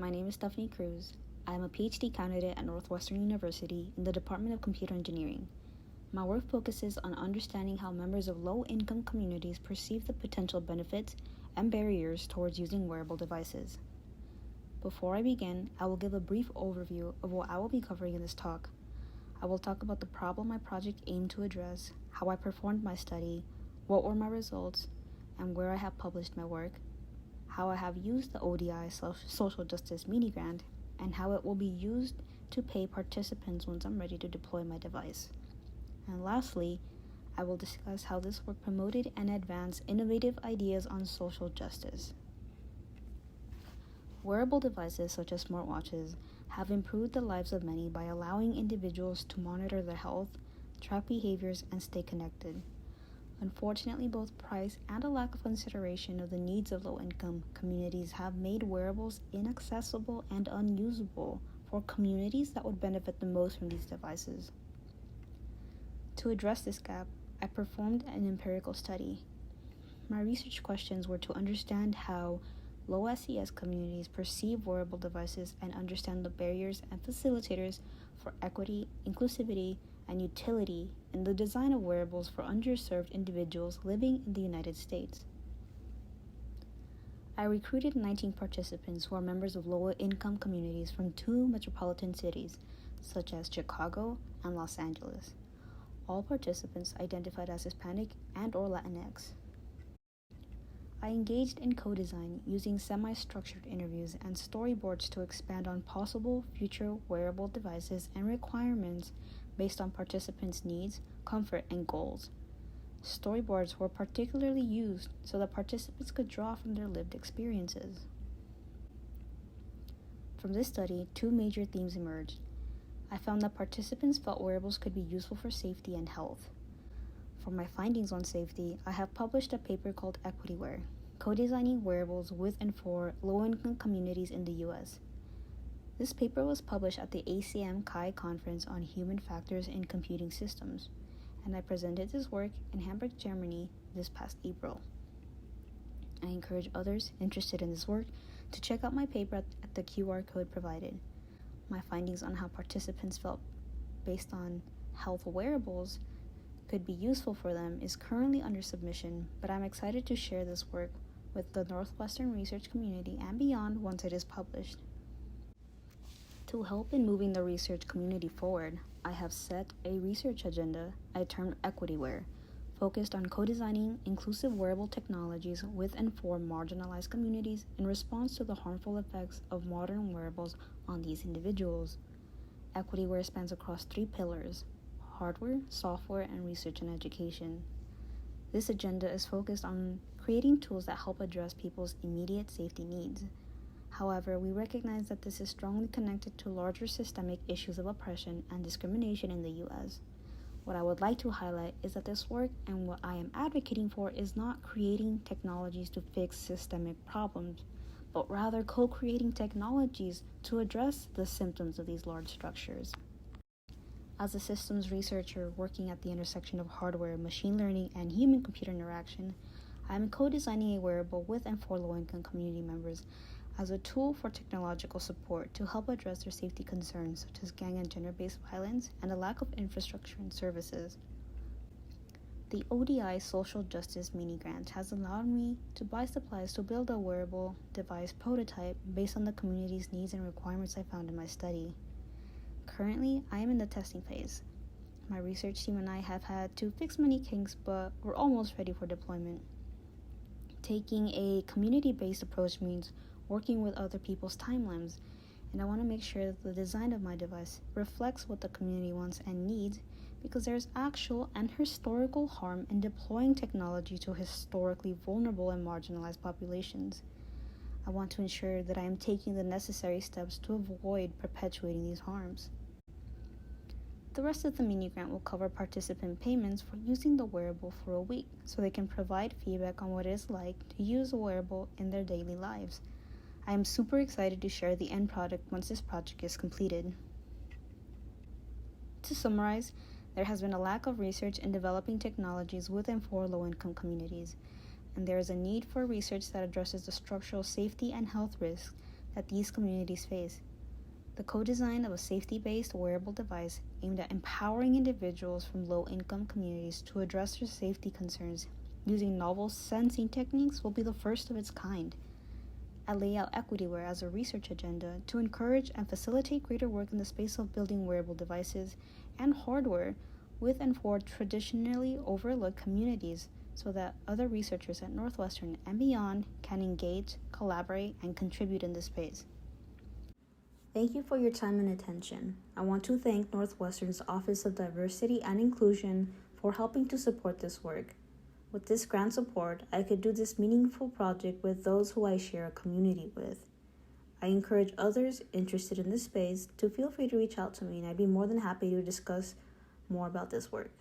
My name is Stefany Cruz. I am a PhD candidate at Northwestern University in the Department of Computer Engineering. My work focuses on understanding how members of low-income communities perceive the potential benefits and barriers towards using wearable devices. Before I begin, I will give a brief overview of what I will be covering in this talk. I will talk about the problem my project aimed to address, how I performed my study, what were my results, and where I have published my work, how I have used the ODI Social Justice Mini-Grant, and how it will be used to pay participants once I'm ready to deploy my device. And lastly, I will discuss how this work promoted and advanced innovative ideas on social justice. Wearable devices such as smartwatches have improved the lives of many by allowing individuals to monitor their health, track behaviors, and stay connected. Unfortunately, both price and a lack of consideration of the needs of low-income communities have made wearables inaccessible and unusable for communities that would benefit the most from these devices. To address this gap, I performed an empirical study. My research questions were to understand how low SES communities perceive wearable devices and understand the barriers and facilitators for equity, inclusivity, and utility in the design of wearables for underserved individuals living in the United States. I recruited 19 participants who are members of lower-income communities from 2 metropolitan cities, such as Chicago and Los Angeles. All participants identified as Hispanic and/or Latinx. I engaged in co-design using semi-structured interviews and storyboards to expand on possible future wearable devices and requirements based on participants' needs, comfort, and goals. Storyboards were particularly used so that participants could draw from their lived experiences. From this study, 2 major themes emerged. I found that participants felt wearables could be useful for safety and health. For my findings on safety, I have published a paper called EquityWear, Co-Designing Wearables with and for Low-Income Communities in the U.S. This paper was published at the ACM CHI Conference on Human Factors in Computing Systems, and I presented this work in Hamburg, Germany this past April. I encourage others interested in this work to check out my paper at the QR code provided. My findings on how participants felt based on health wearables could be useful for them is currently under submission, but I'm excited to share this work with the Northwestern research community and beyond once it is published. To help in moving the research community forward, I have set a research agenda I termed EquityWear, focused on co-designing inclusive wearable technologies with and for marginalized communities in response to the harmful effects of modern wearables on these individuals. EquityWear spans across 3 pillars: hardware, software, and research and education. This agenda is focused on creating tools that help address people's immediate safety needs. However, we recognize that this is strongly connected to larger systemic issues of oppression and discrimination in the U.S. What I would like to highlight is that this work and what I am advocating for is not creating technologies to fix systemic problems, but rather co-creating technologies to address the symptoms of these large structures. As a systems researcher working at the intersection of hardware, machine learning, and human-computer interaction, I am co-designing a wearable with and for low-income community members as a tool for technological support to help address their safety concerns such as gang and gender-based violence and a lack of infrastructure and services. The ODI Social Justice Mini-Grant has allowed me to buy supplies to build a wearable device prototype based on the community's needs and requirements I found in my study. Currently, I am in the testing phase. My research team and I have had to fix many kinks, but we're almost ready for deployment. Taking a community-based approach means working with other people's timelines, and I want to make sure that the design of my device reflects what the community wants and needs, because there is actual and historical harm in deploying technology to historically vulnerable and marginalized populations. I want to ensure that I am taking the necessary steps to avoid perpetuating these harms. The rest of the mini-grant will cover participant payments for using the wearable for a week, so they can provide feedback on what it is like to use a wearable in their daily lives. I am super excited to share the end product once this project is completed. To summarize, there has been a lack of research in developing technologies with and for low-income communities, and there is a need for research that addresses the structural safety and health risks that these communities face. The co-design of a safety-based wearable device aimed at empowering individuals from low-income communities to address their safety concerns using novel sensing techniques will be the first of its kind. I lay out EquityWear as a research agenda to encourage and facilitate greater work in the space of building wearable devices and hardware with and for traditionally overlooked communities so that other researchers at Northwestern and beyond can engage, collaborate, and contribute in this space. Thank you for your time and attention. I want to thank Northwestern's Office of Diversity and Inclusion for helping to support this work. With this grant support, I could do this meaningful project with those who I share a community with. I encourage others interested in this space to feel free to reach out to me, and I'd be more than happy to discuss more about this work.